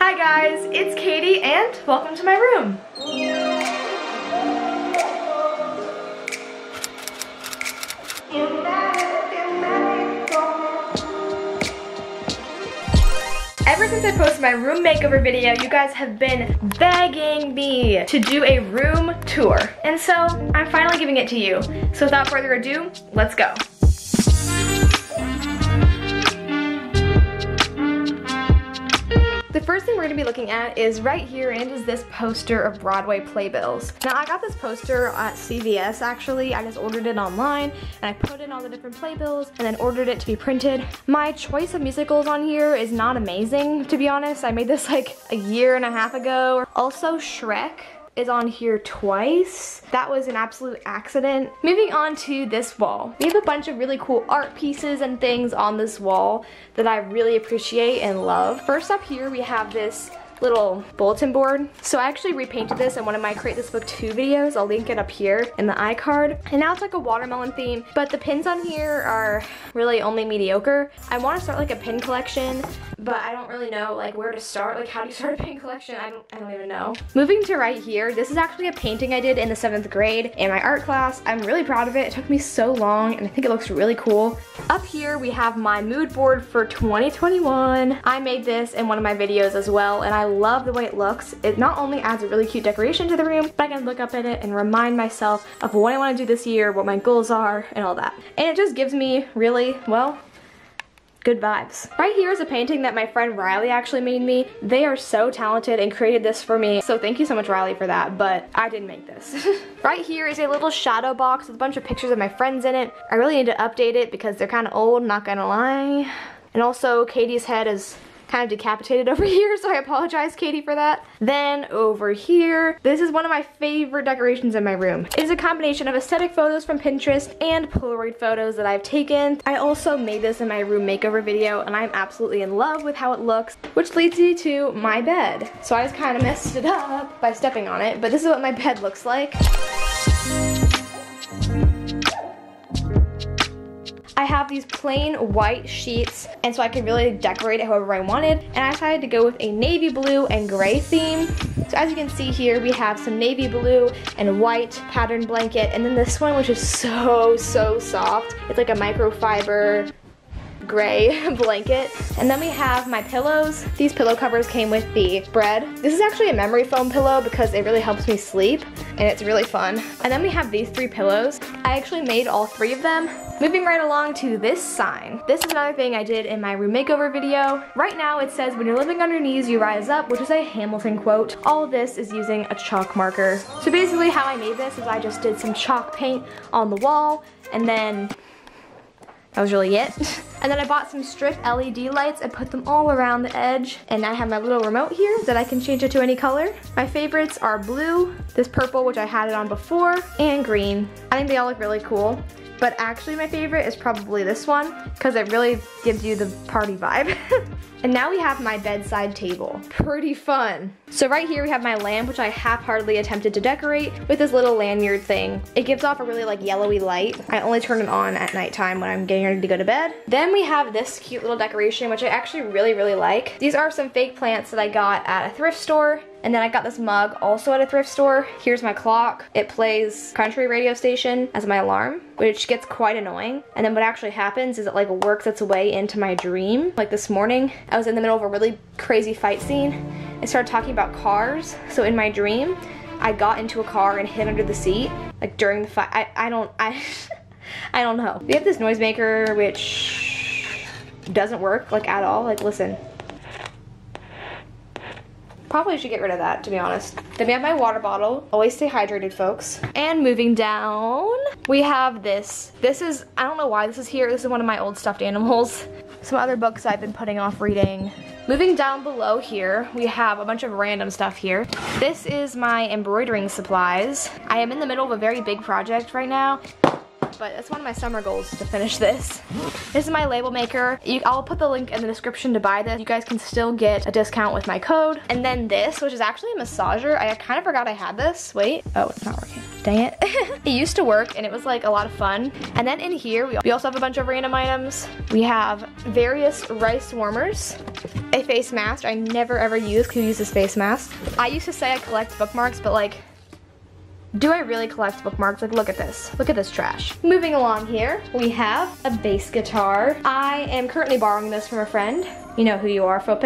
Hi guys, it's Katie and welcome to my room. Ever since I posted my room makeover video, you guys have been begging me to do a room tour. And so I'm finally giving it to you. So without further ado, let's go. The first thing we're gonna be looking at is right here, and it is this poster of Broadway playbills. Now I got this poster at CVS actually. I just ordered it online and I put in all the different playbills and then ordered it to be printed. My choice of musicals on here is not amazing, to be honest. I made this like a year and a half ago. Also Shrek is on here twice. That was an absolute accident. Moving on to this wall. We have a bunch of really cool art pieces and things on this wall that I really appreciate and love. First up here we have this little bulletin board. So I actually repainted this in one of my Create This Book 2 videos. I'll link it up here in the iCard. And now it's like a watermelon theme, but the pins on here are really only mediocre. I want to start like a pin collection, but I don't really know like where to start. Like how do you start a pin collection? I don't even know. Moving to right here, this is actually a painting I did in the 7th grade in my art class. I'm really proud of it. It took me so long and I think it looks really cool. Up here we have my mood board for 2021. I made this in one of my videos as well and I love the way it looks. It not only adds a really cute decoration to the room, but I can look up at it and remind myself of what I want to do this year, what my goals are, and all that. And it just gives me really, well, good vibes. Right here is a painting that my friend Riley actually made me. They are so talented and created this for me. So thank you so much, Riley, for that, but I didn't make this. Right here is a little shadow box with a bunch of pictures of my friends in it. I really need to update it because they're kind of old, not gonna lie. And also Katie's head is kind of decapitated over here, so I apologize, Katie, for that. Then over here, this is one of my favorite decorations in my room. It is a combination of aesthetic photos from Pinterest and Polaroid photos that I've taken. I also made this in my room makeover video, and I'm absolutely in love with how it looks, which leads me to my bed. So I just kind of messed it up by stepping on it, but this is what my bed looks like. I have these plain white sheets, and so I could really decorate it however I wanted, and I decided to go with a navy blue and gray theme. So as you can see here, we have some navy blue and white patterned blanket, and then this one, which is so soft. It's like a microfiber gray blanket. And then we have my pillows. These pillow covers came with the spread. This is actually a memory foam pillow because it really helps me sleep, and it's really fun. And then we have these 3 pillows. I actually made all 3 of them. Moving right along to this sign. This is another thing I did in my room makeover video. Right now it says, "When you're living on your knees, you rise up," which is a Hamilton quote. All of this is using a chalk marker. So basically how I made this is I just did some chalk paint on the wall, and then that was really it. And then I bought some strip LED lights and put them all around the edge. And I have my little remote here that I can change it to any color. My favorites are blue, this purple, which I had it on before, and green. I think they all look really cool. But actually my favorite is probably this one because it really gives you the party vibe. And now we have my bedside table. Pretty fun. So right here we have my lamp, which I half-heartedly attempted to decorate with this little lanyard thing. It gives off a really like yellowy light. I only turn it on at nighttime when I'm getting ready to go to bed. Then we have this cute little decoration, which I actually really like. These are some fake plants that I got at a thrift store. And then I got this mug also at a thrift store. Here's my clock. It plays country radio station as my alarm, which gets quite annoying. And then what actually happens is it like works its way into my dream. Like this morning, I was in the middle of a really crazy fight scene and started talking about cars. So in my dream, I got into a car and hid under the seat, like during the fight. I don't know. We have this noisemaker, which doesn't work like at all. Like listen. Probably should get rid of that, to be honest. Then we have my water bottle. Always stay hydrated, folks. And moving down, we have this. This is, I don't know why this is here. This is one of my old stuffed animals. Some other books I've been putting off reading. Moving down below here, we have a bunch of random stuff here. This is my embroidering supplies. I am in the middle of a very big project right now, but that's one of my summer goals, to finish this. This is my label maker. I'll put the link in the description to buy this. You guys can still get a discount with my code. And then this, which is actually a massager. I kind of forgot I had this. Wait, oh, it's not working. dang it. It used to work and it was like a lot of fun. And then in here, we also have a bunch of random items. We have various rice warmers, a face mask I never ever use. Who uses face masks? I used to say I collect bookmarks, but like, do I really collect bookmarks? Like, look at this. Look at this trash. Moving along here, we have a bass guitar. I am currently borrowing this from a friend. You know who you are, Fope.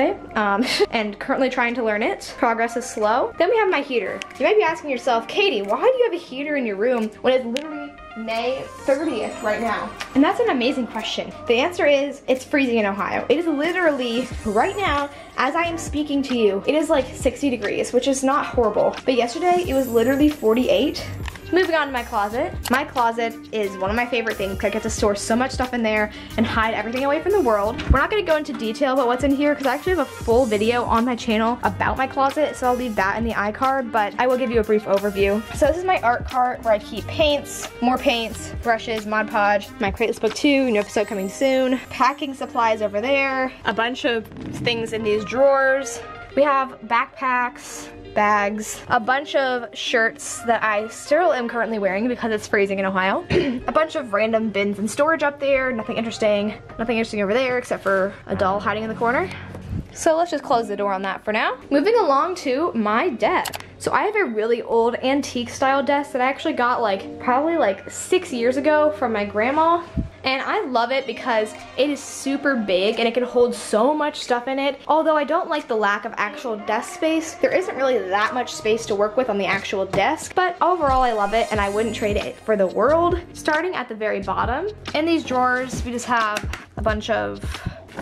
And currently trying to learn it. Progress is slow. Then we have my heater. You might be asking yourself, Katie, why do you have a heater in your room when it's literally May 30th right now? And that's an amazing question. The answer is, it's freezing in Ohio. It is literally, right now, as I am speaking to you, it is like 60 degrees, which is not horrible. But yesterday, it was literally 48. Moving on to my closet. My closet is one of my favorite things. I get to store so much stuff in there and hide everything away from the world. We're not gonna go into detail about what's in here because I actually have a full video on my channel about my closet, so I'll leave that in the iCard, but I will give you a brief overview. So this is my art cart where I keep paints, more paints, brushes, Mod Podge, my Crateless Book 2, new episode coming soon, packing supplies over there, a bunch of things in these drawers. We have backpacks, bags, a bunch of shirts that I still am currently wearing because it's freezing in Ohio, a bunch of random bins and storage up there, nothing interesting over there except for a doll hiding in the corner. So let's just close the door on that for now. Moving along to my desk. So I have a really old antique style desk that I actually got probably 6 years ago from my grandma. And I love it because it is super big and it can hold so much stuff in it. Although I don't like the lack of actual desk space. There isn't really that much space to work with on the actual desk, but overall I love it and I wouldn't trade it for the world. Starting at the very bottom, in these drawers we just have a bunch of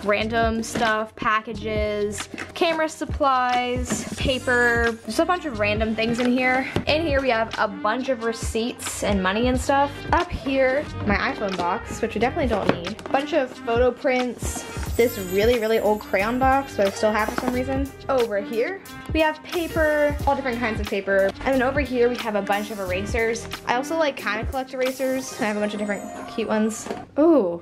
random stuff, packages, camera supplies, paper, just a bunch of random things in here. In here we have a bunch of receipts and money and stuff. Up here, my iPhone box, which we definitely don't need. A bunch of photo prints, this really old crayon box, but I still have for some reason. Over here, we have paper, all different kinds of paper. And then over here we have a bunch of erasers. I also kind of collect erasers. I have a bunch of different cute ones. Ooh.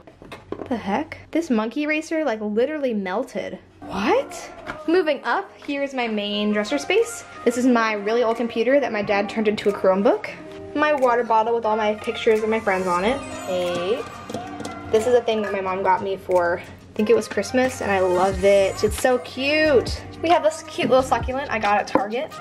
What the heck? This monkey eraser literally melted. What? Moving up, here's my main dresser space. This is my really old computer that my dad turned into a Chromebook. My water bottle with all my pictures of my friends on it. Hey. This is a thing that my mom got me for, I think it was Christmas, and I love it. It's so cute. We have this cute little succulent I got at Target.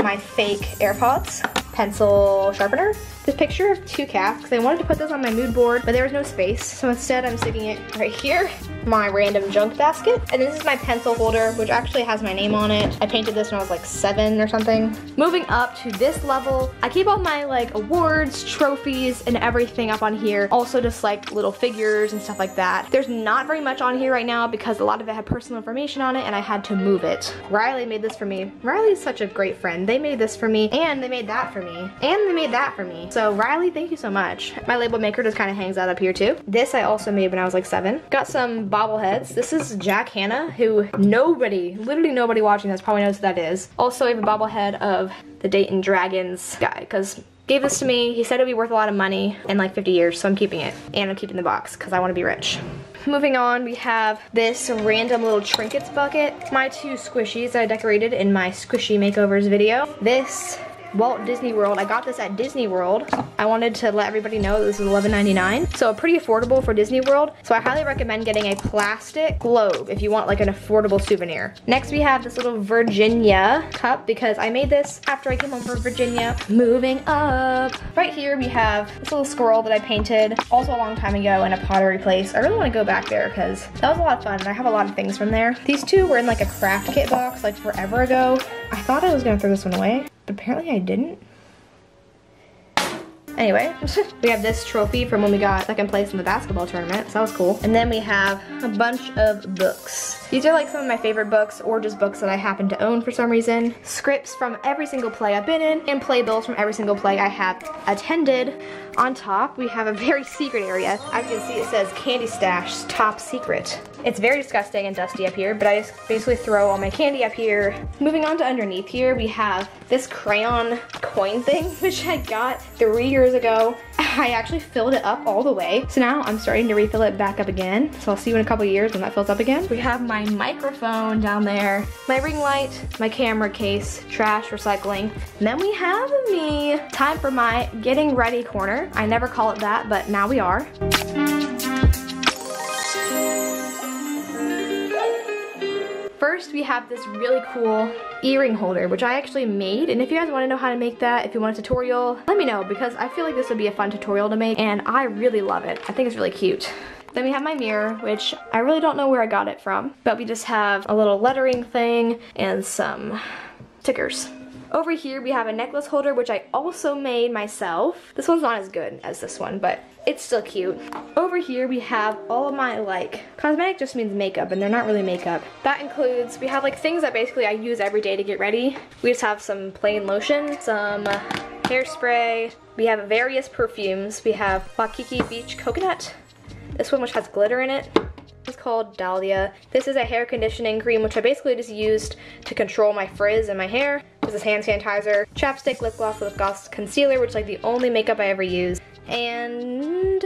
My fake AirPods. Pencil sharpener. This picture of two cats, because I wanted to put this on my mood board, but there was no space, so instead I'm sticking it right here. My random junk basket. And this is my pencil holder, which actually has my name on it. I painted this when I was 7 or something. Moving up to this level, I keep all my awards, trophies, and everything up on here. Also just little figures and stuff like that. There's not very much on here right now because a lot of it had personal information on it and I had to move it. Riley made this for me. Riley is such a great friend. They made this for me, and they made that for me, and they made that for me. So Riley, thank you so much. My label maker just kind of hangs out up here too. This I also made when I was 7. Got some bobbleheads. This is Jack Hanna, who literally nobody watching this probably knows who that is. Also I have a bobblehead of the Dayton Dragons guy, because gave this to me. He said it'd be worth a lot of money in 50 years, so I'm keeping it. And I'm keeping the box because I want to be rich. Moving on, we have this random little trinkets bucket. My 2 squishies that I decorated in my squishy makeovers video. This Walt Disney World. I got this at Disney World. I wanted to let everybody know this is $11.99, so pretty affordable for Disney World. So I highly recommend getting a plastic globe if you want an affordable souvenir. Next we have this little Virginia cup because I made this after I came home from Virginia. Moving up. Right here we have this little squirrel that I painted also a long time ago in a pottery place. I really want to go back there because that was a lot of fun and I have a lot of things from there. These 2 were in a craft kit box forever ago. I thought I was gonna throw this one away, but apparently I didn't. Anyway, we have this trophy from when we got 2nd place in the basketball tournament, so that was cool. And then we have a bunch of books. These are some of my favorite books, or just books that I happen to own for some reason. Scripts from every single play I've been in, and playbills from every single play I have attended. On top, we have a very secret area. As you can see, it says Candy Stash Top Secret. It's very disgusting and dusty up here, but I just basically throw all my candy up here. Moving on to underneath here, we have this crayon coin thing, which I got 3 years ago. I actually filled it up all the way. So now I'm starting to refill it back up again. So I'll see you in a couple years when that fills up again. We have my microphone down there, my ring light, my camera case, trash, recycling. And then we have me. Time for my getting ready corner. I never call it that, but now we are. First, we have this really cool earring holder, which I actually made. And if you guys want to know how to make that, if you want a tutorial, let me know, because I feel like this would be a fun tutorial to make, and I really love it. I think it's really cute. Then we have my mirror, which I really don't know where I got it from, but we just have a little lettering thing and some stickers. Over here, we have a necklace holder, which I also made myself. This one's not as good as this one, but it's still cute. Over here, we have all of my, like, cosmetic just means makeup, and they're not really makeup. That includes, we have like things that basically I use every day to get ready. We just have some plain lotion, some hairspray. We have various perfumes. We have Waikiki Beach Coconut. This one, which has glitter in it. It's called Dahlia. This is a hair conditioning cream, which I basically just used to control my frizz in my hair. This is hand sanitizer, chapstick, lip gloss, concealer, which is like the only makeup I ever use. And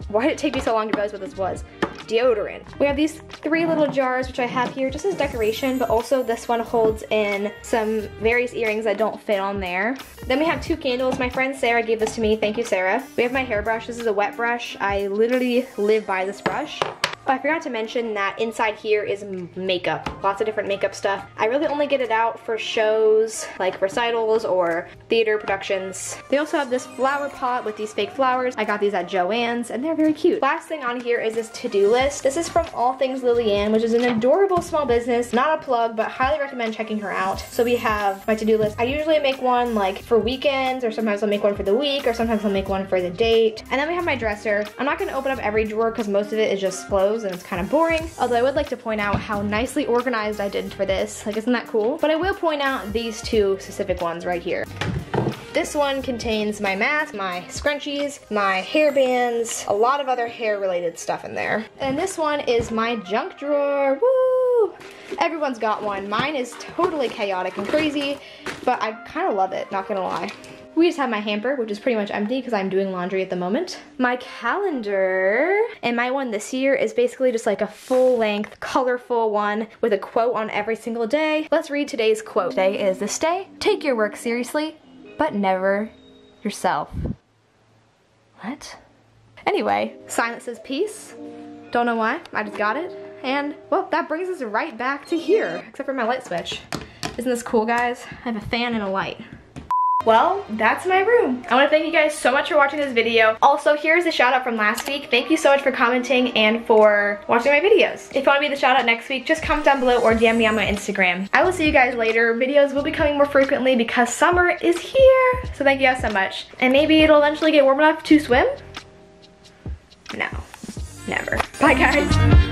why did it take me so long to realize what this was? Deodorant. We have these 3 little jars, which I have here just as decoration, but also this one holds in some various earrings that don't fit on there. Then we have 2 candles. My friend Sarah gave this to me. Thank you, Sarah. We have my hairbrush. This is a wet brush. I literally live by this brush. Oh, I forgot to mention that inside here is makeup. Lots of different makeup stuff. I really only get it out for shows, like recitals or theater productions. They also have this flower pot with these fake flowers. I got these at Joann's, and they're very cute. Last thing on here is this to-do list. This is from All Things Lillian, which is an adorable small business. Not a plug, but highly recommend checking her out. So we have my to-do list. I usually make one like for weekends, or sometimes I'll make one for the week, or sometimes I'll make one for the date. And then we have my dresser. I'm not gonna open up every drawer because most of it is just clothes and it's kind of boring. Although I would like to point out how nicely organized I did for this. Like, isn't that cool? But I will point out these 2 specific ones right here. This one contains my mask, my scrunchies, my hair bands, a lot of other hair related stuff in there. And this one is my junk drawer. Woo! Everyone's got one. Mine is totally chaotic and crazy, but I kind of love it, not gonna lie. We just have my hamper, which is pretty much empty because I'm doing laundry at the moment. My calendar, and my one this year is basically just like a full-length, colorful one with a quote on every single day. Let's read today's quote. Today is this day. Take your work seriously, but never yourself. What? Anyway, silence is peace. Don't know why, I just got it. And, well, that brings us right back to here, except for my light switch. Isn't this cool, guys? I have a fan and a light. Well, that's my room. I want to thank you guys so much for watching this video. Also, here's a shout out from last week. Thank you so much for commenting and for watching my videos. If you want to be the shout out next week, just comment down below or DM me on my Instagram. I will see you guys later. Videos will be coming more frequently because summer is here. So thank you guys so much. And maybe it'll eventually get warm enough to swim? No, never. Bye guys.